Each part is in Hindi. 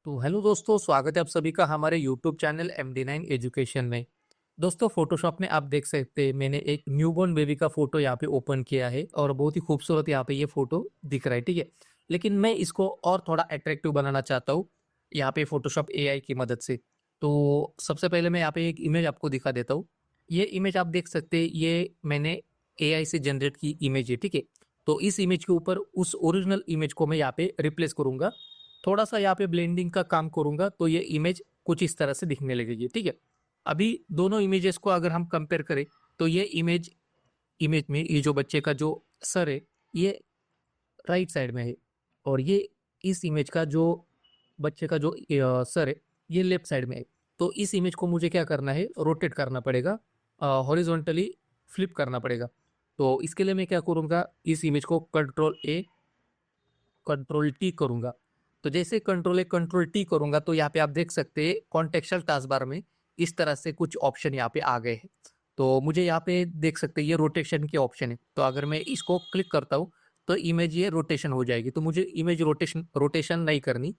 तो हेलो दोस्तों, स्वागत है आप सभी का हमारे यूट्यूब चैनल MD9 एजुकेशन में। दोस्तों, फोटोशॉप में आप देख सकते हैं मैंने एक न्यूबॉर्न बेबी का फोटो यहाँ पे ओपन किया है और बहुत ही खूबसूरत यहाँ पे ये फोटो दिख रहा है, ठीक है। लेकिन मैं इसको और थोड़ा अट्रैक्टिव बनाना चाहता हूँ यहाँ पे फोटोशॉप AI की मदद से। तो सबसे पहले मैं यहाँ पे एक इमेज आपको दिखा देता हूँ। ये इमेज आप देख सकते हैं, ये मैंने AI से जनरेट की इमेज है, ठीक है। तो इस इमेज के ऊपर उस ओरिजिनल इमेज को मैं यहाँ पे रिप्लेस करूंगा। थोड़ा सा यहाँ पे ब्लेंडिंग का काम करूंगा तो ये इमेज कुछ इस तरह से दिखने लगेगी, ठीक है। अभी दोनों इमेजेस को अगर हम कंपेयर करें तो ये इमेज इमेज में ये जो बच्चे का जो सर है, ये राइट साइड में है। और ये इस इमेज का जो बच्चे का जो सर है, ये लेफ्ट साइड में है। तो इस इमेज को मुझे क्या करना है, रोटेट करना पड़ेगा, हॉरिजॉन्टली फ्लिप करना पड़ेगा। तो इसके लिए मैं क्या करूँगा, इस इमेज को Ctrl+A Ctrl+T करूँगा। तो जैसे Ctrl+A Ctrl+T करूँगा तो यहाँ पे आप देख सकते हैं कॉन्टेक्स्चुअल टास्क बार में इस तरह से कुछ ऑप्शन यहाँ पे आ गए हैं। तो मुझे यहाँ पे देख सकते हैं ये रोटेशन के ऑप्शन है। तो अगर मैं इसको क्लिक करता हूँ तो इमेज ये रोटेशन हो जाएगी। तो मुझे इमेज रोटेशन रोटेशन नहीं करनी,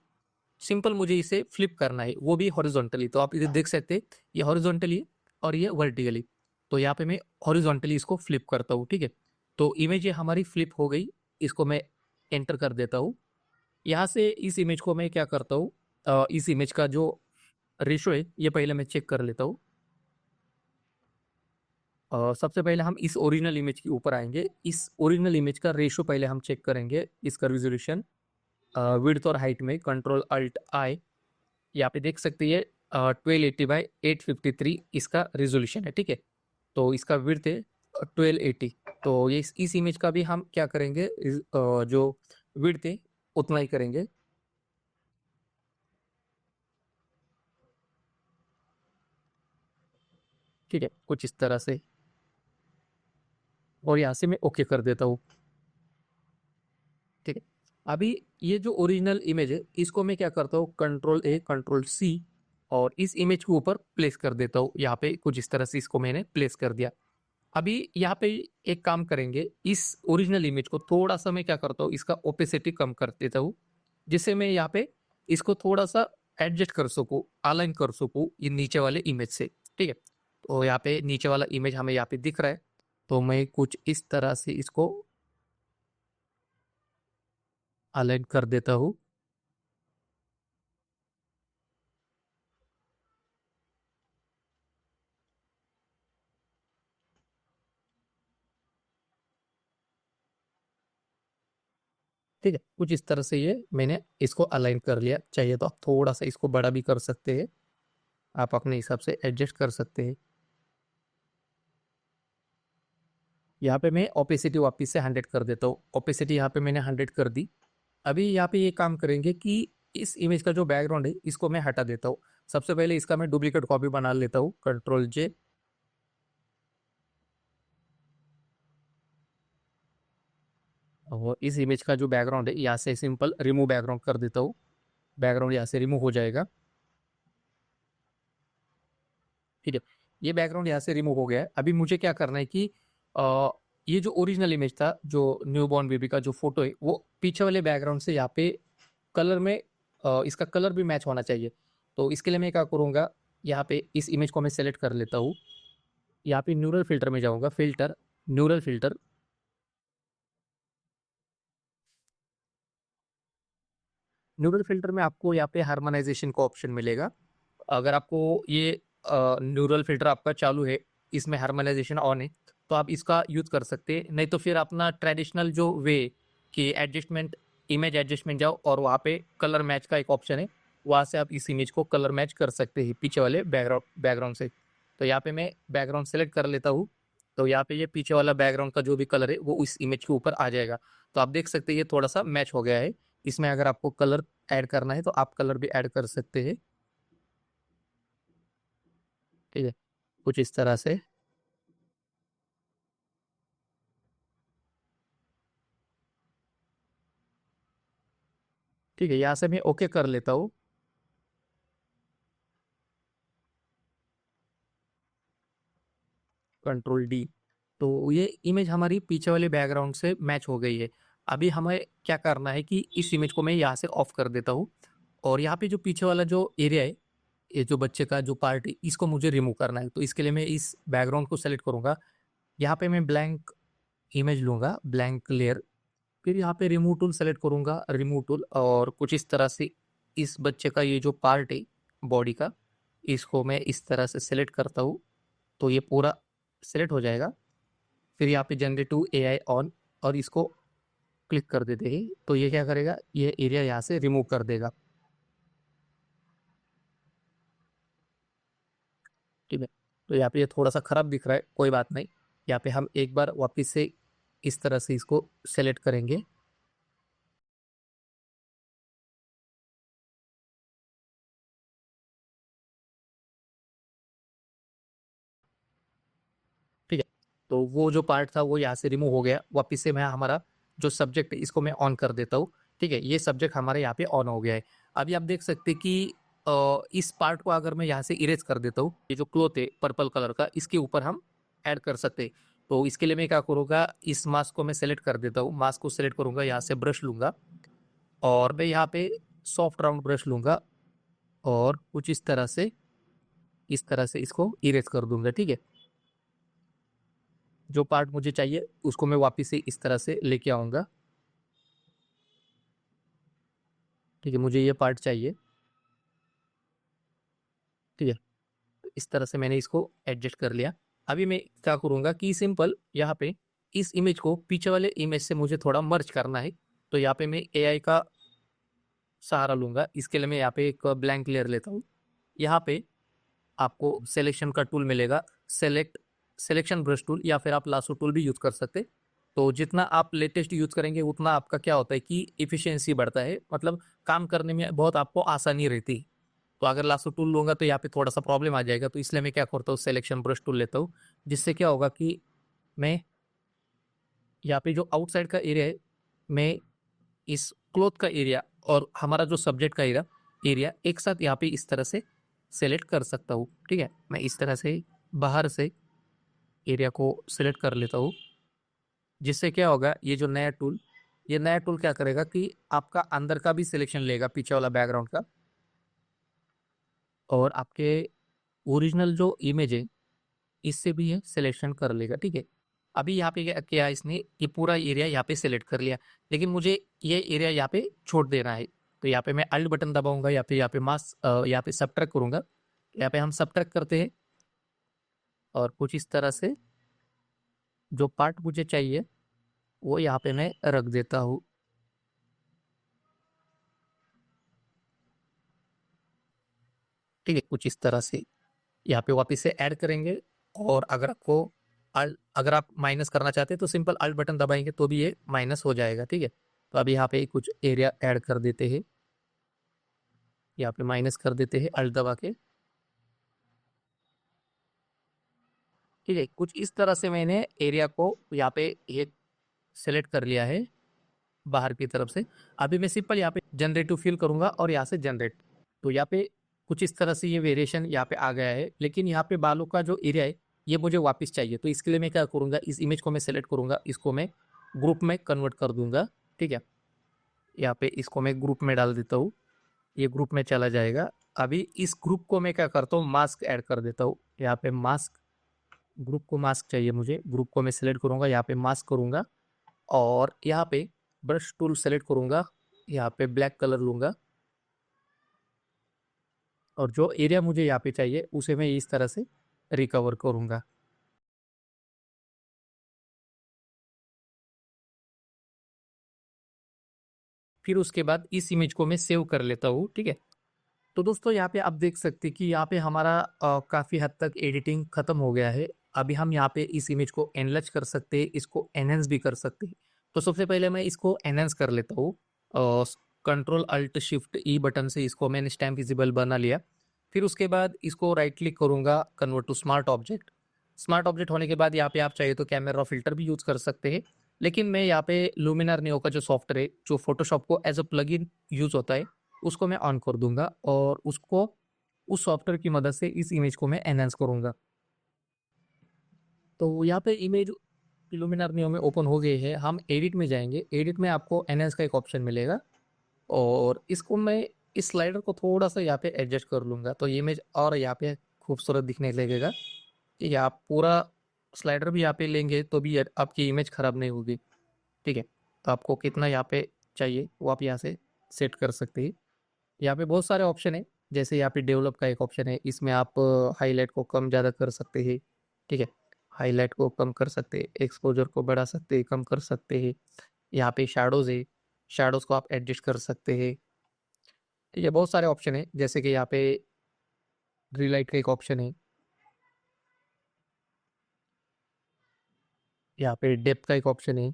सिंपल मुझे इसे फ्लिप करना है, वो भी हॉरिजॉन्टली। तो आप इसे देख सकते हैं ये हॉरिजॉन्टली और ये वर्टिकली। तो यहाँ पे मैं हॉरिजॉन्टली इसको फ्लिप करता हूँ, ठीक है। तो इमेज ये हमारी फ्लिप हो गई। इसको मैं एंटर कर देता हूँ। यहाँ से इस इमेज को मैं क्या करता हूँ, इस इमेज का जो रेशो है ये पहले मैं चेक कर लेता हूँ। सबसे पहले हम इस ओरिजिनल इमेज के ऊपर आएंगे। इस ओरिजिनल इमेज का रेशो पहले हम चेक करेंगे, इसका रिजोल्यूशन विड्थ और हाइट में Ctrl+Alt+I। यहाँ पे देख सकते हैं 1280 by 853 इसका रिजोल्यूशन है, ठीक है। तो इसका विड्थ है 1280। तो ये इस इमेज का भी हम क्या करेंगे, जो विड्थ है उतना ही करेंगे। ठीक है, कुछ इस तरह से। और यहाँ से मैं ओके कर देता हूँ, ठीक है। अभी ये जो ओरिजिनल इमेज है इसको मैं क्या करता हूँ, Ctrl+A Ctrl+C और इस इमेज के ऊपर प्लेस कर देता हूँ। यहाँ पे कुछ इस तरह से इसको मैंने प्लेस कर दिया। अभी यहाँ पे एक काम करेंगे, इस ओरिजिनल इमेज को थोड़ा सा मैं क्या करता हूँ, इसका ओपेसिटी कम कर देता हूँ, जिससे मैं यहाँ पे इसको थोड़ा सा एडजस्ट कर सकूँ, अलाइन कर सकूँ ये नीचे वाले इमेज से, ठीक है। तो यहाँ पे नीचे वाला इमेज हमें यहाँ पे दिख रहा है। तो मैं कुछ इस तरह से इसको अलाइन कर देता हूँ। ठीक है, कुछ इस तरह से ये मैंने इसको अलाइन कर लिया। चाहिए तो आप थोड़ा सा इसको बड़ा भी कर सकते हैं, आप अपने हिसाब से एडजस्ट कर सकते हैं। यहाँ पे मैं ओपेसिटी वापस से 100 कर देता हूँ। ओपेसिटी यहाँ पे मैंने 100 कर दी। अभी यहाँ पे ये काम करेंगे कि इस इमेज का जो बैकग्राउंड है इसको मैं हटा देता हूँ। सबसे पहले इसका मैं डुप्लीकेट कॉपी बना लेता हूँ, Ctrl+J। और इस इमेज का जो बैकग्राउंड है यहाँ से सिंपल रिमूव बैकग्राउंड कर देता हूँ। बैकग्राउंड यहाँ से रिमूव हो जाएगा, ठीक है। ये बैकग्राउंड यहाँ से रिमूव हो गया है। अभी मुझे क्या करना है कि अ, ये जो ओरिजिनल इमेज था, जो न्यूबॉर्न बेबी का जो फोटो है, वो पीछे वाले बैकग्राउंड से यहाँ पे कलर में इसका कलर भी मैच होना चाहिए। तो इसके लिए मैं क्या करूँगा, यहाँ पे इस इमेज को मैं सेलेक्ट कर लेता हूँ। यहाँ पे न्यूरल फिल्टर में जाऊँगा, filter, neural filter. Neural filter में आपको यहाँ पे हार्मोनाइजेशन का ऑप्शन मिलेगा। अगर आपको ये न्यूरल फिल्टर आपका चालू है, इसमें हार्मोनाइजेशन ऑन है, तो आप इसका यूज़ कर सकते हैं। नहीं तो फिर अपना ट्रेडिशनल जो वे कि एडजस्टमेंट, इमेज एडजस्टमेंट जाओ और वहाँ पे कलर मैच का एक ऑप्शन है, वहाँ से आप इस इमेज को कलर मैच कर सकते हैं पीछे वाले बैकग्राउंड से। तो यहाँ पे मैं बैकग्राउंड सेलेक्ट कर लेता हूँ। तो यहाँ पे ये पीछे वाला बैकग्राउंड का जो भी कलर है वो इस इमेज के ऊपर आ जाएगा। तो आप देख सकते हैं ये थोड़ा सा मैच हो गया है। इसमें अगर आपको कलर ऐड करना है तो आप कलर भी ऐड कर सकते हैं, ठीक है। कुछ इस तरह से, ठीक है। यहाँ से मैं ओके कर लेता हूँ, Ctrl+D। तो ये इमेज हमारी पीछे वाले बैकग्राउंड से मैच हो गई है। अभी हमें क्या करना है कि इस इमेज को मैं यहाँ से ऑफ कर देता हूँ और यहाँ पे जो पीछे वाला जो एरिया है, ये जो बच्चे का जो पार्ट है, इसको मुझे रिमूव करना है। तो इसके लिए मैं इस बैकग्राउंड को सेलेक्ट करूँगा। यहाँ पे मैं ब्लैंक इमेज लूँगा, ब्लैंक लेयर। फिर यहाँ पे रिमूव टूल सेलेक्ट करूँगा, रिमूव टूल, और कुछ इस तरह से इस बच्चे का ये जो पार्ट है बॉडी का, इसको मैं इस तरह से सेलेक्ट करता हूँ, तो ये पूरा सेलेक्ट हो जाएगा। फिर यहाँ पे जनरेटिव एआई ऑन, और इसको क्लिक कर देते हैं, तो ये क्या करेगा, ये एरिया यहाँ से रिमूव कर देगा। ठीक है, तो यहाँ पे ये थोड़ा सा खराब दिख रहा है, कोई बात नहीं। यहाँ पे हम एक बार वापस से इस तरह से इसको सेलेक्ट करेंगे। ठीक है, तो वो जो पार्ट था वो यहाँ से रिमूव हो गया। वापस से मैं हमारा जो सब्जेक्ट है इसको मैं ऑन कर देता हूँ। ठीक है, ये सब्जेक्ट हमारे यहाँ पे ऑन हो गया है। अभी आप देख सकते हैं कि इस पार्ट को अगर मैं यहाँ से इरेज कर देता हूँ, ये जो क्लोथ है पर्पल कलर का, इसके ऊपर हम ऐड कर सकते हैं। तो इसके लिए मैं क्या करूँगा, इस मास्क को मैं सेलेक्ट कर देता हूँ, मास्क को सेलेक्ट करूँगा, यहाँ से ब्रश लूँगा, और मैं यहाँ पे सॉफ्ट राउंड ब्रश लूँगा, और कुछ इस तरह से इसको इरेज कर दूंगा। ठीक है, जो पार्ट मुझे चाहिए उसको मैं वापस से इस तरह से लेके आऊँगा। ठीक है, मुझे ये पार्ट चाहिए। ठीक है, तो इस तरह से मैंने इसको एडजस्ट कर लिया। अभी मैं क्या करूँगा कि सिंपल यहाँ पे इस इमेज को पीछे वाले इमेज से मुझे थोड़ा मर्ज करना है। तो यहाँ पे मैं एआई का सहारा लूँगा। इसके लिए मैं यहाँ पे एक ब्लैंक लेयर लेता हूँ। यहाँ पे आपको सिलेक्शन का टूल मिलेगा, सिलेक्शन ब्रश टूल, या फिर आप लासो टूल भी यूज़ कर सकते। तो जितना आप लेटेस्ट यूज़ करेंगे उतना आपका क्या होता है कि इफ़िशियंसी बढ़ता है, मतलब काम करने में बहुत आपको आसानी रहती है। तो अगर लासो टूल लूँगा तो यहाँ पे थोड़ा-सा प्रॉब्लम आ जाएगा, तो इसलिए मैं क्या करता हूँ, सिलेक्शन ब्रश टूल लेता हूँ। जिससे क्या होगा कि मैं यहाँ पे जो आउटसाइड का एरिया है, मैं इस क्लॉथ का एरिया और हमारा जो सब्जेक्ट का एरिया एरिया एक साथ यहाँ पे इस तरह से सेलेक्ट कर सकता हूँ। ठीक है, मैं इस तरह से बाहर से एरिया को सिलेक्ट कर लेता हूँ। जिससे क्या होगा, ये नया टूल क्या करेगा कि आपका अंदर का भी सिलेक्शन लेगा, पीछे वाला बैकग्राउंड का, और आपके ओरिजिनल जो इमेज है इससे भी ये सिलेक्शन कर लेगा। ठीक है, अभी यहाँ पे क्या किया इसने, ये पूरा एरिया यहाँ पे सिलेक्ट कर लिया, लेकिन मुझे ये एरिया यहाँ पे छोड़ देना है। तो यहाँ पे मैं अल्ट बटन दबाऊंगा, या फिर यहाँ पे यहाँ पे सबट्रैक्ट करूंगा। यहाँ पे हम सबट्रैक्ट करते हैं, और कुछ इस तरह से जो पार्ट मुझे चाहिए वो यहाँ पे मैं रख देता हूँ। ठीक है, कुछ इस तरह से यहाँ पे वापस से ऐड करेंगे। और अगर आप माइनस करना चाहते हैं तो सिंपल अल्ट बटन दबाएंगे तो भी ये माइनस हो जाएगा। ठीक है, तो अभी यहाँ पे कुछ एरिया ऐड कर देते हैं, यहाँ पे माइनस कर देते हैं अल्ट दबा के। ठीक है, कुछ इस तरह से मैंने एरिया को यहाँ पे ये सेलेक्ट कर लिया है बाहर की तरफ से। अभी मैं सिंपल यहाँ पे जनरेटिव फिल करूंगा, और यहाँ से जनरेट, तो यहाँ पे कुछ इस तरह से ये वेरिएशन यहाँ पे आ गया है। लेकिन यहाँ पे बालों का जो एरिया है ये मुझे वापस चाहिए। तो इसके लिए मैं क्या करूँगा, इस इमेज को मैं सेलेक्ट करूँगा, इसको मैं ग्रुप में कन्वर्ट कर दूंगा। ठीक है, यहाँ पे इसको मैं ग्रुप में डाल देता हूँ, ये ग्रुप में चला जाएगा। अभी इस ग्रुप को मैं क्या करता हूँ, मास्क ऐड कर देता हूँ। यहाँ पे मास्क, ग्रुप को मास्क चाहिए मुझे, ग्रुप को मैं सेलेक्ट करूँगा, यहाँ पे मास्क करूँगा, और यहाँ पे ब्रश टूल सेलेक्ट करूँगा, यहाँ पे ब्लैक कलर लूँगा, और जो एरिया मुझे यहाँ पे चाहिए उसे मैं इस तरह से रिकवर करूँगा। फिर उसके बाद इस इमेज को मैं सेव कर लेता हूँ। ठीक है, तो दोस्तों यहाँ पे आप देख सकते हैं कि यहाँ पे हमारा काफ़ी हद तक एडिटिंग ख़त्म हो गया है। अभी हम यहाँ पे इस इमेज को एनलर्ज कर सकते हैं, इसको एनहेंस भी कर सकते हैं। तो सबसे पहले मैं इसको एनहेंस कर लेता हूँ। कंट्रोल अल्ट शिफ्ट ई बटन से इसको मैंने स्टैम्प विजिबल बना लिया। फिर उसके बाद इसको राइट क्लिक करूँगा, convert to smart object. Smart object होने के बाद यहाँ पे आप चाहिए तो कैमरा फिल्टर भी यूज़ कर सकते हैं। लेकिन मैं यहाँ पे लुमिनार नियो का जो सॉफ्टवेयर है, जो फोटोशॉप को एज अ प्लगइन यूज़ होता है, उसको मैं ऑन कर दूंगा, और उसको उस सॉफ्टवेयर की मदद से इस इमेज को मैं एनहांस करूंगा। तो यहाँ पे इमेज लुमिनार नियो में ओपन हो गई है। हम एडिट में जाएंगे, एडिट में आपको एनहांस का एक ऑप्शन मिलेगा, और इसको मैं इस स्लाइडर को थोड़ा सा यहाँ पे एडजस्ट कर लूँगा तो ये इमेज और यहाँ पे खूबसूरत दिखने लगेगा। ठीक है, आप पूरा स्लाइडर भी यहाँ पे लेंगे तो भी आपकी इमेज ख़राब नहीं होगी। ठीक है, तो आपको कितना यहाँ पे चाहिए वो आप यहाँ से सेट कर सकते हैं। यहाँ पे बहुत सारे ऑप्शन है, जैसे यहाँ पे डेवलप का एक ऑप्शन है, इसमें आप हाईलाइट को कम ज़्यादा कर सकते हैं। ठीक है, हाईलाइट को कम कर सकते हैं, एक्सपोजर को बढ़ा सकते हैं, कम कर सकते हैं। यहाँ पे शैडोज़ है, शैडोज़ को आप एडजस्ट कर सकते हैं। ठीक है, बहुत सारे ऑप्शन है, जैसे कि यहाँ पे रीलाइट का एक ऑप्शन है, यहाँ पे डेप्थ का एक ऑप्शन है।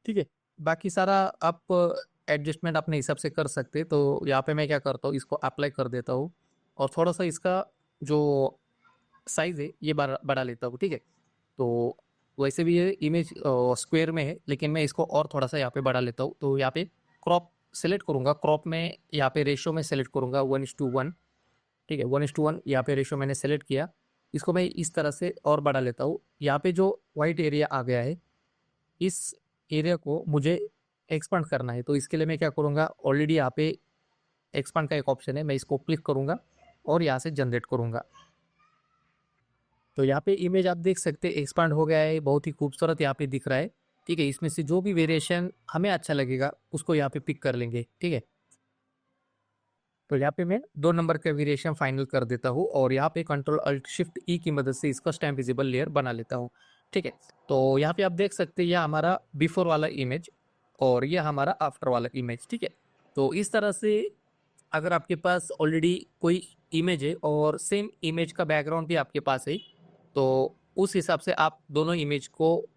ठीक है, बाकी सारा आप एडजस्टमेंट अपने हिसाब से कर सकते हैं। तो यहाँ पे मैं क्या करता हूँ, इसको अप्लाई कर देता हूँ और थोड़ा सा इसका जो साइज़ है ये बढ़ा लेता हूँ। ठीक है, तो वैसे भी ये इमेज स्क्वायर में है, लेकिन मैं इसको और थोड़ा सा यहाँ पे बढ़ा लेता हूँ। तो यहाँ पे क्रॉप सेलेक्ट करूँगा, क्रॉप में यहाँ पे रेशो में सेलेक्ट करूँगा 1:1। ठीक है, 1:1 यहाँ पे रेशो मैंने सेलेक्ट किया। इसको मैं इस तरह से और बढ़ा लेता हूँ। यहाँ पे जो वाइट एरिया आ गया है, इस एरिया को मुझे एक्सपांड करना है। तो इसके लिए मैं क्या करूँगा, ऑलरेडी यहाँ पे एक्सपांड का एक ऑप्शन है, मैं इसको क्लिक करूँगा और यहाँ से जनरेट करूँगा। तो यहाँ पे इमेज आप देख सकते हैं एक्सपांड हो गया है, बहुत ही खूबसूरत यहाँ पे दिख रहा है। ठीक है, इसमें से जो भी वेरिएशन हमें अच्छा लगेगा उसको यहाँ पे पिक कर लेंगे। ठीक है, तो यहाँ पे मैं 2 नंबर का वेरिएशन फाइनल कर देता हूँ और यहाँ पे कंट्रोल अल्ट शिफ्ट ई की मदद से इसका स्टैम्प विजिबल लेयर बना लेता हूँ। ठीक है, तो यहाँ पे आप देख सकते हैं यह हमारा बिफोर वाला इमेज और ये हमारा आफ्टर वाला इमेज। ठीक है, तो इस तरह से अगर आपके पास ऑलरेडी कोई इमेज है और सेम इमेज का बैकग्राउंड भी आपके पास है, तो उस हिसाब से आप दोनों इमेज को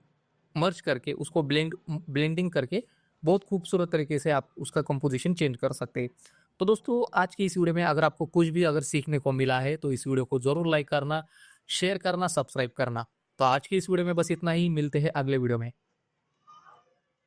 मर्ज करके उसको ब्लेंडिंग करके बहुत खूबसूरत तरीके से आप उसका कंपोजिशन चेंज कर सकते हैं। तो दोस्तों आज की इस वीडियो में अगर आपको कुछ भी अगर सीखने को मिला है तो इस वीडियो को ज़रूर लाइक करना, शेयर करना, सब्सक्राइब करना। तो आज की इस वीडियो में बस इतना ही, मिलते हैं अगले वीडियो में।